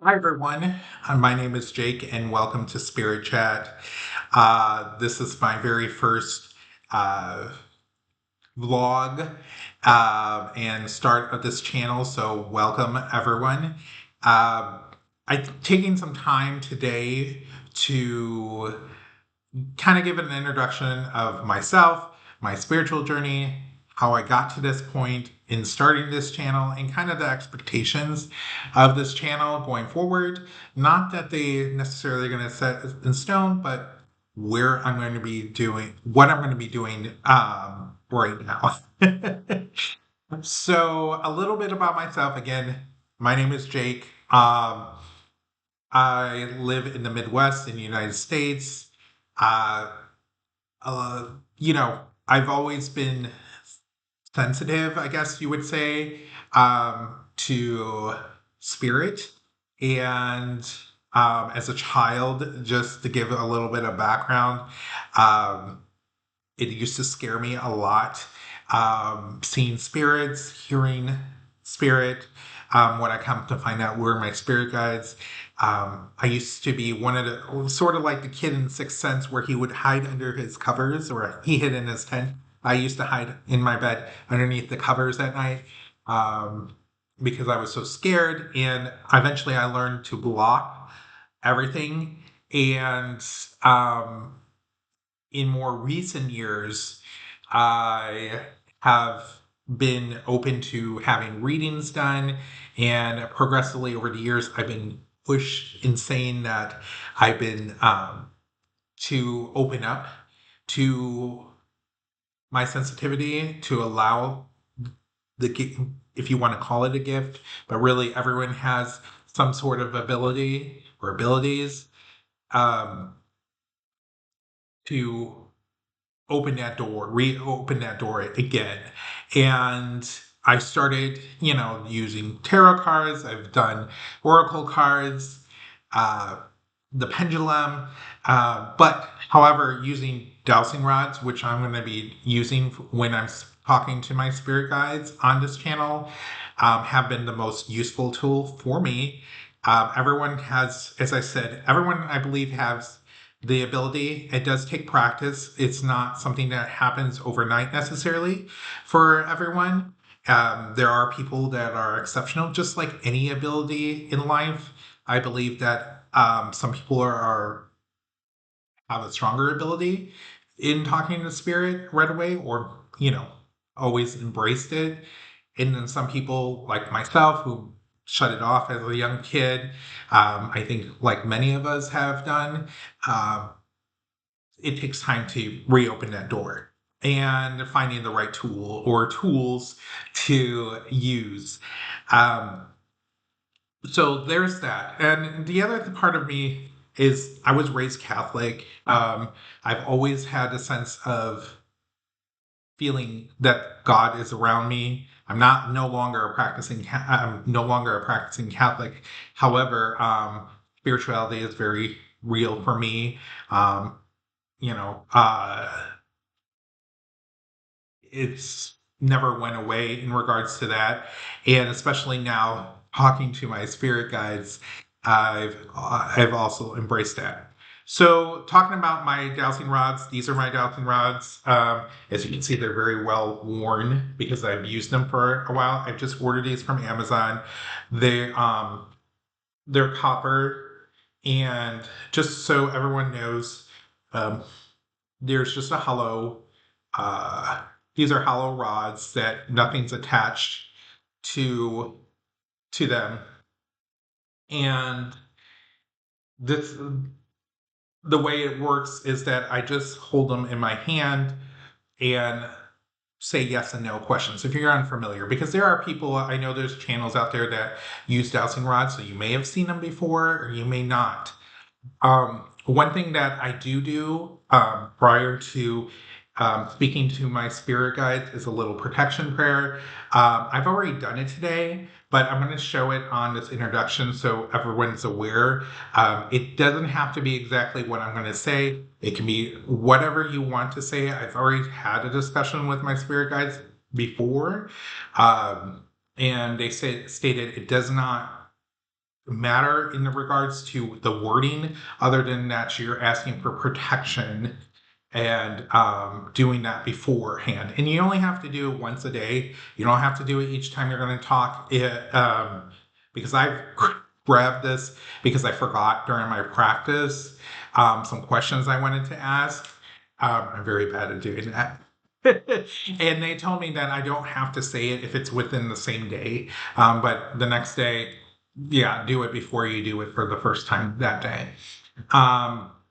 Hi, everyone. My name is Jake, and welcome to Spirit Chat. This is my very first uh, vlog and start of this channel, so welcome, everyone. I'm taking some time today to kind of give an introduction of myself, my spiritual journey, how I got to this point in starting this channel, and kind of the expectations of this channel going forward. Not that they necessarily going to set in stone, but where I'm going to be doing, what I'm going to be doing right now. So, a little bit about myself. Again, my name is Jake. I live in the Midwest in the United States. Uh, uh, I've always been sensitive, I guess you would say, to spirit. And as a child, just to give a little bit of background, um, it used to scare me a lot. Seeing spirits, hearing spirit. When I come to find out where my spirit guides, I used to be one of the sort of like the kid in Sixth Sense where he would hide under his covers or he hid in his tent. I used to hide in my bed underneath the covers at night because I was so scared. And eventually I learned to block everything. And in more recent years, I have been open to having readings done, and progressively over the years, I've been pushed in saying that I've been to open up to my sensitivity, to allow if you want to call it a gift, but really everyone has some sort of ability or abilities um, to open that door, reopen that door again. And I started, using tarot cards. I've done oracle cards, uh, the pendulum, but however, using dowsing rods, which I'm going to be using when I'm talking to my spirit guides on this channel, have been the most useful tool for me. Everyone has, as I said, everyone I believe has the ability. It does take practice. It's not something that happens overnight necessarily for everyone. There are people that are exceptional, just like any ability in life. I believe that some people have a stronger ability in talking to spirit right away, or always embraced it. And then some people, like myself, who shut it off as a young kid, I think, like many of us have done. Um, it takes time to reopen that door and finding the right tool or tools to use. Um, so there's that. And the other part of me is I was raised Catholic. I've always had a sense of feeling that God is around me. I'm no longer a practicing Catholic. However, spirituality is very real for me. Um, you know, it's never went away in regards to that. And especially now talking to my spirit guides, I've also embraced that. So talking about my dowsing rods, these are my dowsing rods. As you can see, they're very well worn because I've used them for a while. I've just ordered these from Amazon. They they're copper, and just so everyone knows, um, there's just a hollow. Uh, these are hollow rods that nothing's attached to them, and this the way it works is that I just hold them in my hand and say yes and no questions if you're unfamiliar, because there are people, I know there's channels out there that use dowsing rods, so you may have seen them before or you may not. One thing that I do prior to speaking to my spirit guides is a little protection prayer. I've already done it today, but I'm going to show it on this introduction so everyone's aware. It doesn't have to be exactly what I'm going to say. It can be whatever you want to say. I've already had a discussion with my spirit guides before, and they stated it does not matter in regards to the wording, other than that you're asking for protection and doing that beforehand. And you only have to do it once a day. You don't have to do it each time you're going to talk. Because I've grabbed this because I forgot during my practice some questions I wanted to ask. I'm very bad at doing that. And they told me that I don't have to say it if it's within the same day. But the next day, yeah, do it before you do it for the first time that day.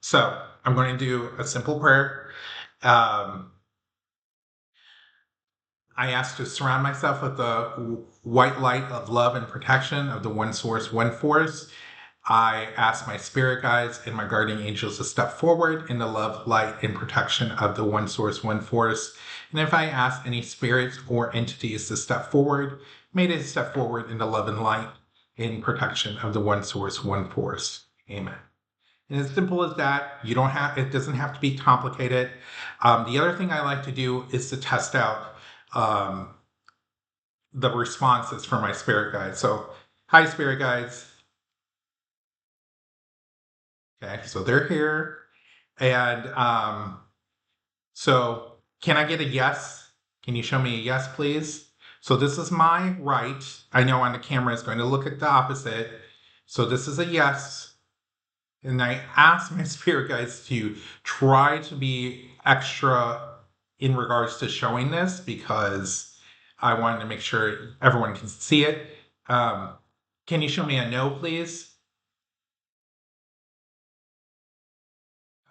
So I'm going to do a simple prayer. Um, I ask to surround myself with the white light of love and protection of the one source, one force. I ask my spirit guides and my guardian angels to step forward in the love, light, and protection of the one source, one force. And if I ask any spirits or entities to step forward, may they step forward in the love and light in protection of the one source, one force. Amen. And as simple as that, you don't have, it doesn't have to be complicated. The other thing I like to do is to test out um, the responses from my spirit guides. So, hi, spirit guides. Okay, so they're here. And so, can I get a yes? Can you show me a yes, please? So, this is my right. I know on the camera it's going to look at the opposite. So, this is a yes. And I asked my spirit guides to try to be extra in regards to showing this because I wanted to make sure everyone can see it. Can you show me a no, please?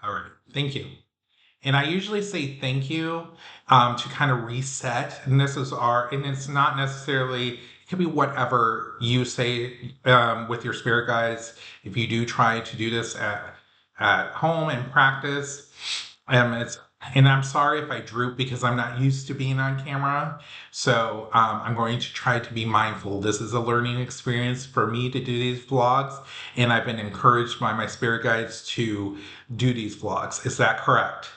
All right, thank you. And I usually say thank you to kind of reset. And this is and it's not necessarily, it could be whatever you say with your spirit guides. If you do try to do this at home and practice, it's, and I'm sorry if I droop because I'm not used to being on camera. So I'm going to try to be mindful. This is a learning experience for me to do these vlogs, and I've been encouraged by my spirit guides to do these vlogs. Is that correct?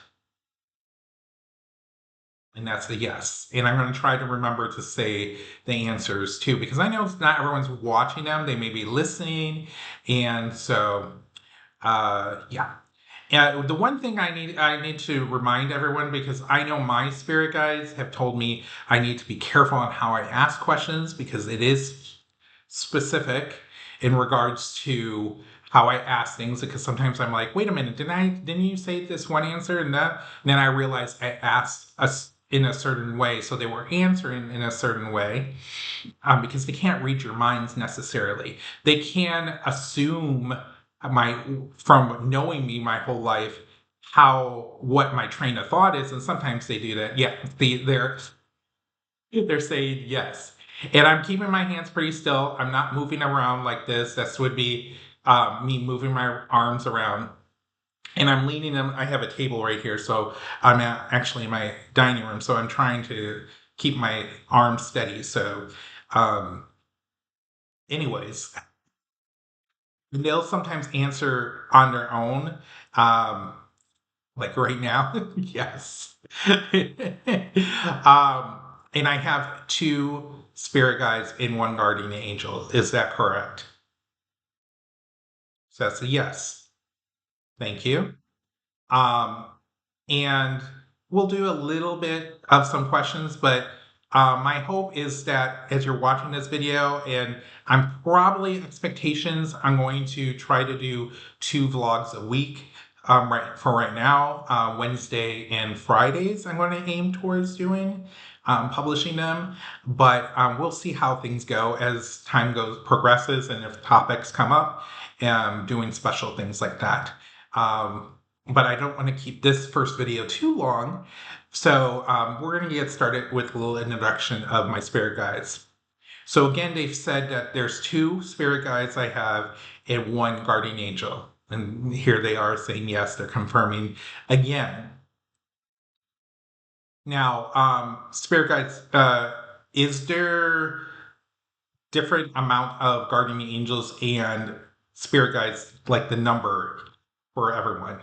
And that's a yes. And I'm going to try to remember to say the answers too, because I know not everyone's watching them. They may be listening. And so, yeah. And the one thing I need to remind everyone, because I know my spirit guides have told me I need to be careful on how I ask questions because it is specific in regards to how I ask things. Because sometimes I'm like, wait a minute, didn't you say this one answer and that? And then I realize I asked us in a certain way, so they were answering in a certain way because they can't read your minds necessarily. They can assume my from knowing me my whole life what my train of thought is, and sometimes they do that. Yeah, they're saying yes, and I'm keeping my hands pretty still. I'm not moving around like this. This would be me moving my arms around. And I'm leaning them. I have a table right here, so I'm actually in my dining room. So I'm trying to keep my arms steady. So, um, anyways, they'll sometimes answer on their own, um, like right now. Yes. And I have two spirit guides and one guardian angel. Is that correct? So that's a yes. Thank you. Um, and we'll do a little bit of some questions, but my hope is that as you're watching this video, and I'm probably expectations, I'm going to try to do 2 vlogs a week. Right now, Wednesday and Fridays, I'm going to aim towards doing publishing them, but we'll see how things go as time progresses, and if topics come up, doing special things like that. But I don't want to keep this first video too long. So we're going to get started with a little introduction of my spirit guides. So again, they've said that there's 2 spirit guides I have and 1 guardian angel. And here they are saying yes, they're confirming again. Now, spirit guides, is there different amount of guardian angels and spirit guides, like the number for everyone?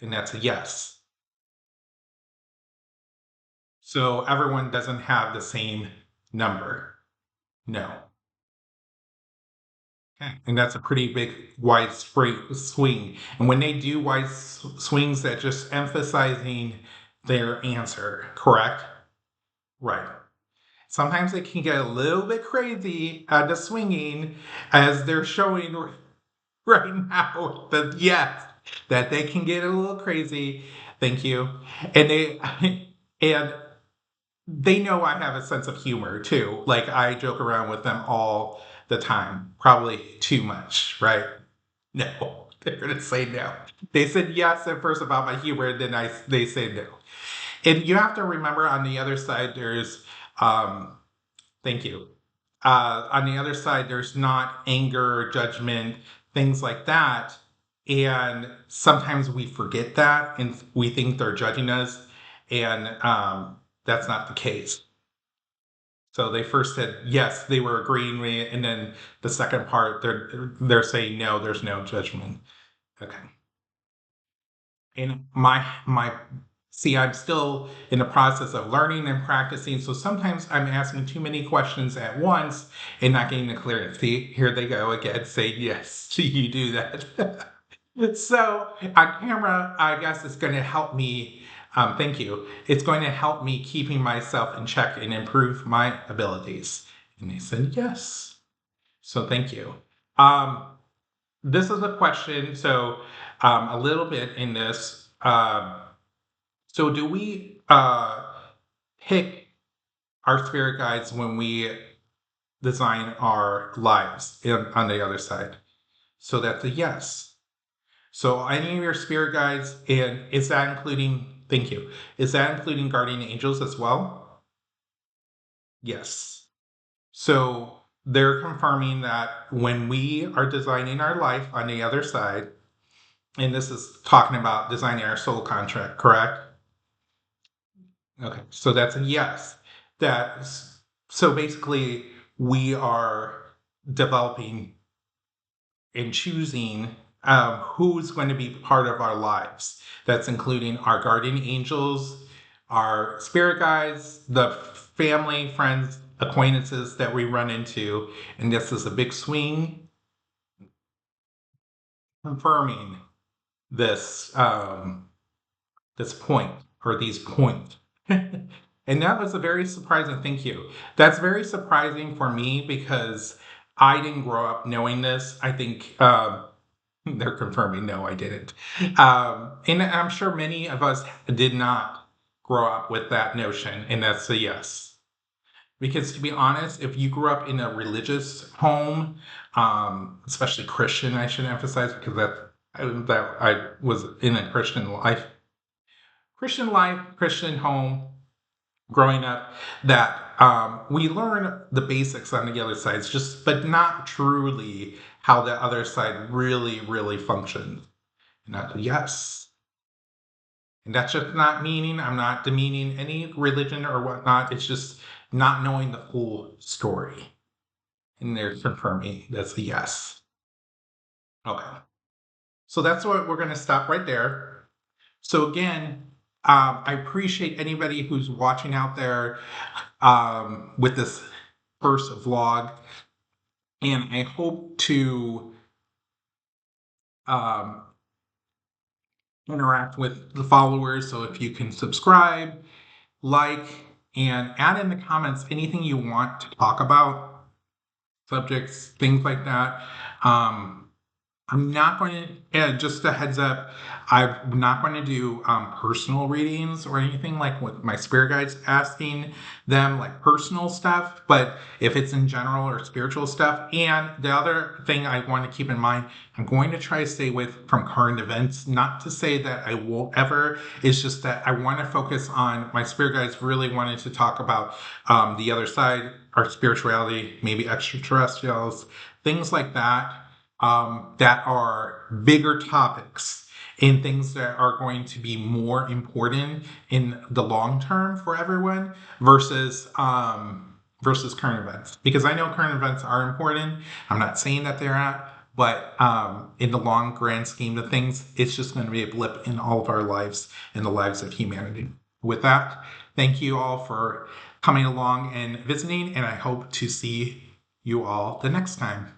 And that's a yes. So everyone doesn't have the same number. No. Okay. And that's a pretty big wide swing. And when they do wide swings, that just emphasizing their answer, correct? Right. Sometimes it can get a little bit crazy at the swinging as they're showing right now that yes, that they can get a little crazy. Thank you. And they and they know I have a sense of humor too. Like I joke around with them all the time, probably too much, right? No, they're gonna say no. They said yes at first about my humor, and then they say no. And you have to remember on the other side, there's thank you. On the other side, there's not anger, judgment, things like that. And sometimes we forget that and we think they're judging us. And that's not the case. So they first said yes, they were agreeing with it, and then the second part, they're saying no, there's no judgment. Okay. And my see, I'm still in the process of learning and practicing, so sometimes I'm asking too many questions at once and not getting the clearance. See, here they go again saying yes, you do that. So on camera, I guess it's going to help me. Thank you. It's going to help me keeping myself in check and improve my abilities. And they said yes. So thank you. Um, this is a question. So a little bit in this. So do we pick our spirit guides when we design our lives on the other side? So that's a yes. So any of your spirit guides, and is that including, thank you, is that including guardian angels as well? Yes. So they're confirming that when we are designing our life on the other side, and this is talking about designing our soul contract, correct? Okay, so that's a yes. That's so basically we are developing and choosing who's going to be part of our lives. That's including our guardian angels, our spirit guides, the family, friends, acquaintances that we run into. And this is a big swing confirming this this point or these points. And that was a very surprising thank you. That's very surprising for me because I didn't grow up knowing this. I think they're confirming no, I didn't. And I'm sure many of us did not grow up with that notion, and that's a yes. Because to be honest, if you grew up in a religious home, especially Christian, I should emphasize because that I was in a Christian life, Christian home, growing up, that we learn the basics on the other sides, just but not truly how the other side really, really functions. And that's a yes. And that's just not meaning, I'm not demeaning any religion or whatnot. It's just not knowing the full story. And they're confirming that's a yes. Okay. So that's what we're going to stop right there. So again, I appreciate anybody who's watching out there with this first vlog, and I hope to um, interact with the followers. So if you can subscribe, like, and add in the comments anything you want to talk about, subjects, things like that. I'm not going to, just a heads up, I'm not going to do personal readings or anything like with my spirit guides asking them like personal stuff, but if it's in general or spiritual stuff. And the other thing I want to keep in mind, I'm going to try to stay with from current events, not to say that I won't ever, it's just that I want to focus on my spirit guides really wanted to talk about the other side, our spirituality, maybe extraterrestrials, things like that that are bigger topics and things that are going to be more important in the long term for everyone versus current events. Because I know current events are important. I'm not saying that they're not, but in the long grand scheme of things, it's just going to be a blip in all of our lives and the lives of humanity. With that, thank you all for coming along and visiting, and I hope to see you all the next time.